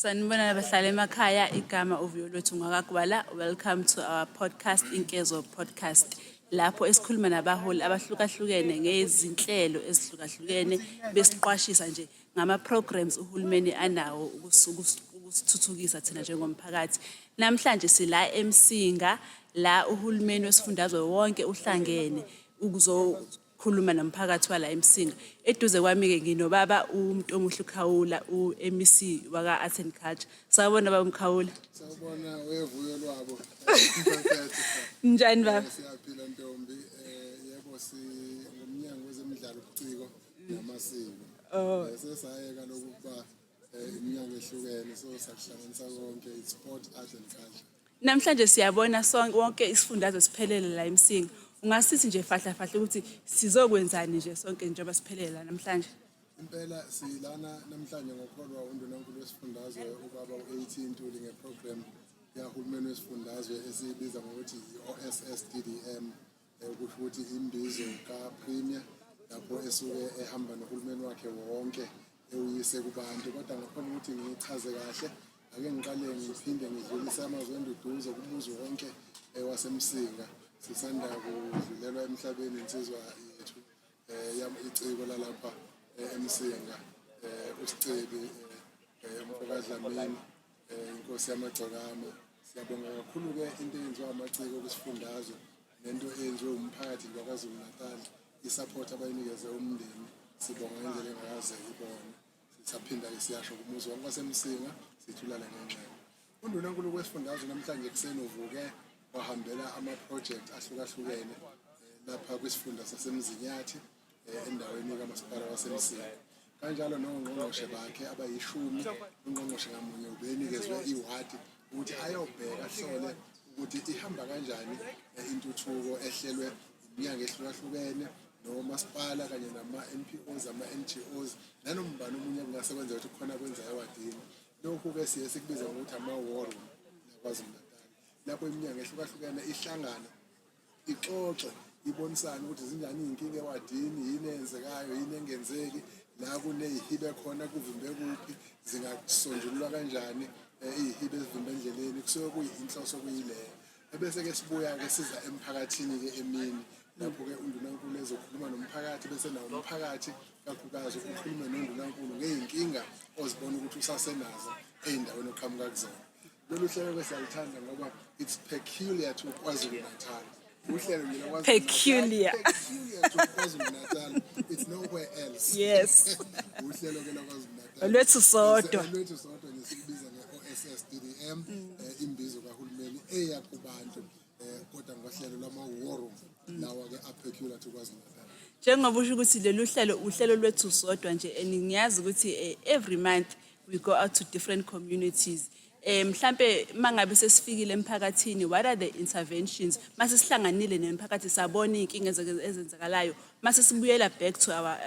Sanibona abahlali emakhaya igama uvuyo lwethu ngakagwala. Welcome to our podcast Inkezo podcast. Lapho esikhuluma nabaholi abahlukahlukene ngezinhlelo ezihlukahlukene besiqwashisa nje ngama programs uhulumeni anawo ukusithuthukisa thina njengomphakathi. Namhlanje sila eMsinga la uhulumeni wesifundazwe wonke uhlangene ukuzokhuluma nomphakathi wala eMsinga. Eduze kwami ke nginobaba umuntu omuhle uKhawula uMC waka Arts and Culture. Sawubona baba uMkhawula. Sawubona wevuyo lwabo. Njani baba? Siyaphila Ntombi, yebo ngomnyango wezemidlalo ubuciko namasiko. Sesayeka lokuba iminyango ehlukene so sakuhlanganisa konke sport, art and culture. Namhlanje siyabona sonke wonke isifundazwe siphelele la eMsinga. Ungasithi nje fahla ukuthi sizokwenzani nje sonke njengoba siphelele la namhlanje. Impela silana namhlanje ngokholwa undunankulu wesifundazwe ubaba u18 Ntuli ngeprogram yahulumeni wesifundazwe esibiza ngokuthi OSSDDM kusho ukuthi imbizo kaPremier lapho esuke ehamba nohulumeni wakhe wonke uyise kubantu kodwa ngaphambi ukuthi ngichaze kahle ake ngiqale ngiphinde ngidlulise amazwi enduduzo kubuzo wonke waseMsinga sisanda kudlulelwa emhlabeni insizwa yethu iciko lalapha eMsinga uSicebi uMfokadlamini inkosi yamagcokama. Siyabonga kakhulu ke into eyenziwa amaciko kusifundazwe nento eyenziwe umphakathi kwaZulu Natal isupport abayinikeze umndeni sibonga indlela engakaze ibone sisaphinda siyasho kumuzi wonke waseMsinga sithulala ngenxeba. Undunankulu wesifundazwe namhlanje kuseni uvuke wahambela ama-project ahlukahlukene lapha kwisifunda saseMzinyathi endaweni kamasipala waseMsinga. Kanjalo nongqongqoshe bakhe abayishumi ungqongqoshe ngamunye ubenikezwe iwadi ukuthi ayobheka ahlole ukuthi ihamba kanjani intuthuko ehlelwe iminyango ehlukahlukene nomasipala kanye nama-NPOs ama-NGOs nanombani omunye kungasebenza ukuthi khona kwenza ewadini. Lokhu-ke siye sikubiza ngokuthi ama-war room KwaZulu Natal lapho iminyango ehlukahlukene ihlangana ixoxe ibonisane ukuthi zinjani iy'nkinga ewadini, yini eyenzekayo, yini engenzeki, la kuneyihibe khona kuvimbe kuphi, zingasonjululwa kanjani iy'hibe ezivimbe endleleni kusuke kuyinhloso kuyileyo. Ebese-ke sibuya-ke siza emphakathini-ke emini lapho-ke undunankulu ezokhuluma nomphakathi bese nawo umphakathi kakhulukazi ukhulume nondunankulu ngey'nkinga ozibona ukuthi usasenazo ey'ndaweni oqhamuka kuzona. Lolu hlelo-ke siyalithanda ngoba it's peculiar to KwaZulu Natal. Peculiar to KwaZulu Natal. It's nowhere else. Yes. Uhlelo-ke lakwaZulu Natal. Lwethu sodwa. Lwethu sodwa nesikubiza nge-OSSDDM imbizo kahulumeni eya kubantu kodwa ngohlelo lama-war room lawa-ke apeculiar to KwaZulu Natal. Njengoba usho ukuthi lolu uhlelo lwethu sodwa nje ngiyazi ukuthi every month we go out to different communities. Mhlambe mangabe sesifikile emphakathini, what are the interventions mase sihlanganile nemphakathi sabona inkinga ezenzakalayo mase sibuyela back to our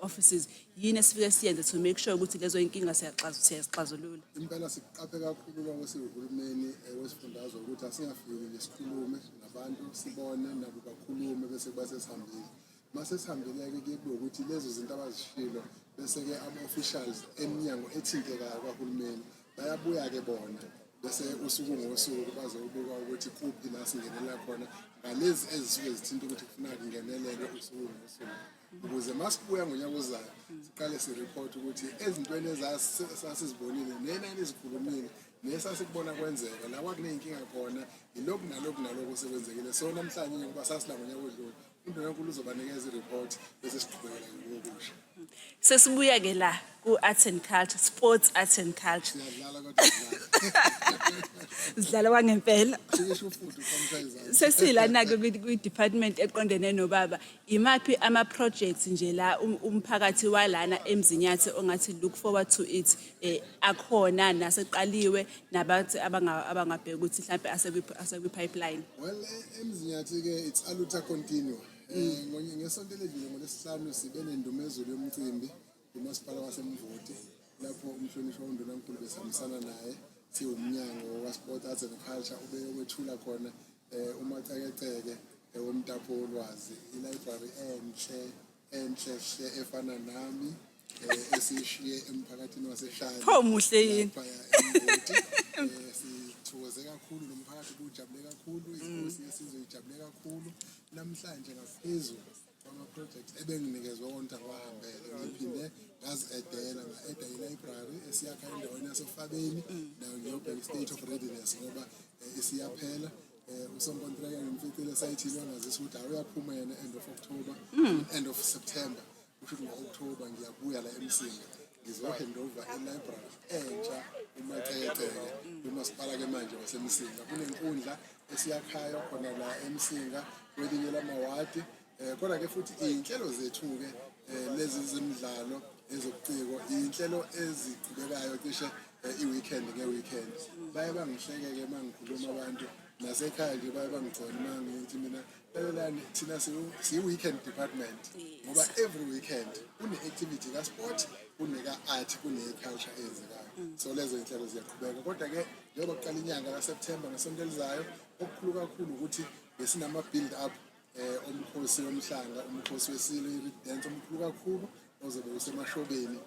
offices yini esifike siyenze to make sure ukuthi lezo inkinga siyazixazulula. Impela siqaphe kakhulu kwesihulumeni wesifundazwe ukuthi asingafiki nje sikhulume nabantu sibone nabo bakhulume bese basesihambile mase sihambile-ke kube ukuthi lezo zinto abazishilo bese-ke ama-officials eminyango ethintekayo kahulumeni bayabuya-ke bona bese usuku ngosuku bazobuka ukuthi kuphi la singenela khona ngalezi ezisuke zithinta ukuthi kufuneka kungeneleke usuku ngosuku ukuze masibuya ngonyaka ozayo siqale sireport ukuthi ezintweni ezasizibonile nenani ezikhulumile nesasikubona kwenzeka la kwakuney'nkinga khona ilokhu nalokhu osekwenzekile so namhlanje ngoba sasila ngonyaka odlule undunankulu uzobanikeza ireport bese siqhubekela ngokusha. Sesibuya-ke la ku-Arts and Culture, Sports, Arts and Culture. Sidlala kwangempela. Sesilana-ke kwi-department eqondene nobaba. Imaphi ama-projects nje la umphakathi walana eMzinyathi ongathi look forward to it akhona naseqaliwe nabathi abangabheka ukuthi mhlawumbe asekwi-pipeline. Well, eMzinyathi-ke it's aluta continua. Ngesonto ledlule ngoLwesihlanu sibe nendumezulu yomcimbi kumasipala waseMvoti lapho umhlonishwa undunankulu besihambisana naye siwumnyango wa-Sport, Arts and Culture ubewethula khona umacekeceke womtapo wolwazi i-library enhle efana nami esishiye emphakathini waseShane. Muhle yini? Sithokoze kakhulu nomphakathi kujabule kakhulu inkosi yesizwe ijabule kakhulu namhlanje ngaphezulu kwama-projects ebenginikezwe wonke kwahambele ngiphinde ngazi-edela nga-eda i-library esiyakha endaweni yasefabeni nayo ngiyobheka i-state of readiness ngoba isiyaphela usonkontileka ngimficile esayithini wangazisa ukuthi awuyaphuma yena end of September kusho ukuthi ngo-October ngiyabuya la eMsinga ngizohandova i-library entsha uMaceceke umasipala-ke manje waseMsinga kunenkundla esiyakhayo khona la eMsinga kwelinye lamawadi kodwa-ke futhi iy'nhlelo zethu-ke lezi zemidlalo ezobuciko iy'nhlelo eziqhubekayo cishe i-weekend nge-weekend baye bangihleke-ke uma ngikhuluma abantu nasekhaya nje baye bangigcona uma ngithi mina lalelani thina siyi-weekend department ngoba every weekend kune-activity ka-sport kuneka-art kune-culture eyenzekayo so lezo y'nhlelo ziyaqhubeka kodwa-ke njengoba kuqala inyanga kaSeptember ngesonto elizayo okukhulu kakhulu ukuthi besinama-build up umkhosi womhlanga umkhosi wesilo i-dance omkhulu kakhulu ozobe usemashobeni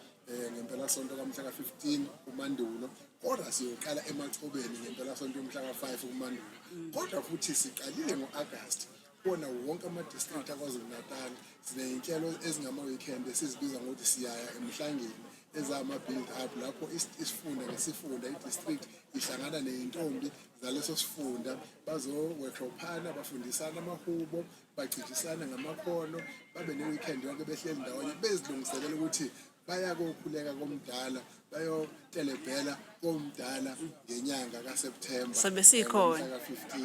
ngempelasonto kamhla ka-15 kuMandulo kodwa siyoqala emachobeni ngempelasonto yomhla ka-5 kuMandulo kodwa futhi siqalile ngo-August kona wonke ama-district aKwaZulu-Natal siney'nhlelo ezingama-weekend esizibiza ngokuthi siyaya emhlangeni ezama-build up lapho isifunda ngesifunda i-district ihlangana ney'ntombi zaleso sifunda bazo-workshophana bafundisana amahubo bacijisana ngamakhono babe ne-weekend yonke behleli ndawonye bezilungiselela ukuthi bayakokhuleka komdala bayotelebhela komdala ngenyanga kaSeptember sobe sikhona ka-15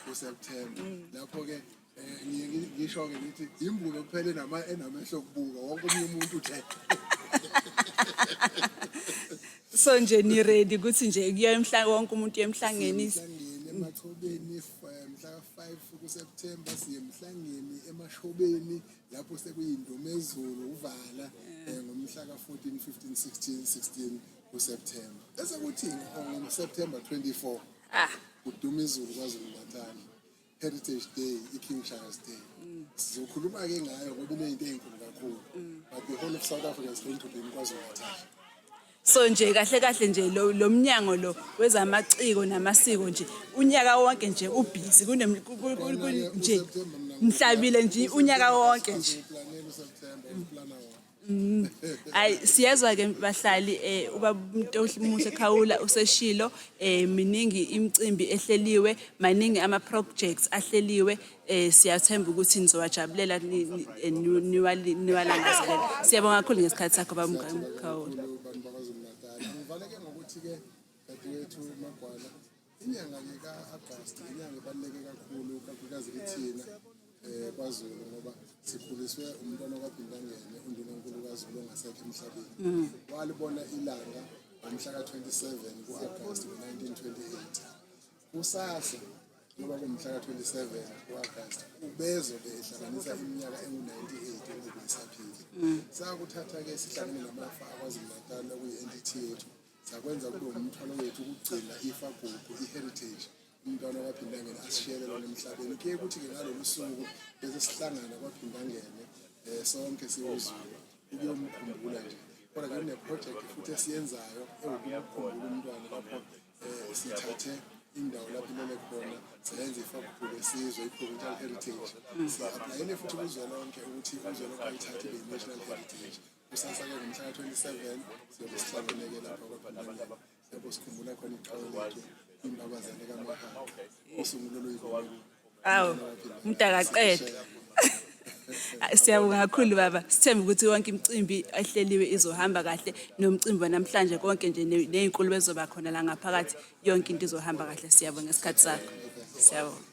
kuSeptember lapho-ke ngisho-ke ngithi imbulo kuphela enamehlo okubuka wonke omunye umuntu nje so nje ni ready ukuthi nje kuyo emhlanga wonke umuntu emhlangeni emachobeni mhla ka-5 kuSeptember siye emhlangeni emashobeni lapho sekuyindumezulu uvala ngomhla ka-14 15 16 kuSeptember bese kuthi ngoSeptember 24 kuduma izulu KwaZulu-Natal Heritage Day i-King Charles Day sizokhuluma-ke ngayo ngoba iney'nto ey'nkulu kakhulu but the whole of South Africa is going to be in KwaZulu-Natal. So nje kahle kahle nje lo mnyango lo wezamaciko namasiko nje unyaka wonke nje ubhizi nje mhlabile nje unyaka wonke nje ay siyazwa ke bahlali ubaba Mtohle Khawula useshilo miningi imicimbi ehleliwe maningi ama projects ahleliwe siyathemba ukuthi nizowajabulela niwalangazelela siyabonga kakhulu ngesikhathi sakho baba Khawula ngivaleke ngokuthi-ke dadewethu Magwala inyanga-ke ka-August inyanga ebaluleke kakhulu kakhulukazi kithina kwaZulu ngoba sikhuliswe umntwana kaBhintangene undunankulu kaZulu ongasekho emhlabeni walibona ilanga ngomhla ka-27 ku-August 1928 kusasa ngoba kumhla ka-27 ku-August ubezobe ehlanganisa iminyaka engu-98 engobe isaphila sakuthatha-ke sihlangene namafa aKwaZulu-Natal okuyi-entity yethu sakwenza kube umthwalo wethu ukugcina ifagugu i-heritage umntwana kaBhintangene asishiyelelwa emhlabeni kuye kuthi-ke ngalolu suku bese sihlangana kwaBhintangene sonke siwuZulu ukuyomkhumbula nje kodwa kune-project futhi esiyenzayo ewukumkhumbula umntwana lapho sithathe indawo lapho ilele khona siyenza ifagugu lesizwe i-provincial heritage si-aplayele futhi kuzwelonke ukuthi uzwelonke ayithathe ibe-national heritage kusasa-ke ngomhla ka-27 siyobe sihlangeneke lapho kwaBhintangene lapho sikhumbula khona iqhawe lethu imbabazane kaMahamba usungulo luyibona awu mntakaqede siyabonga kakhulu baba sithemba ukuthi wonke imicimbi ehleliwe izohamba kahle nomcimbi wanamhlanje konke nje nezinkulu bezoba khona la ngaphakathi yonke into izohamba kahle siyabonga ngesikhathi sakho siyabonga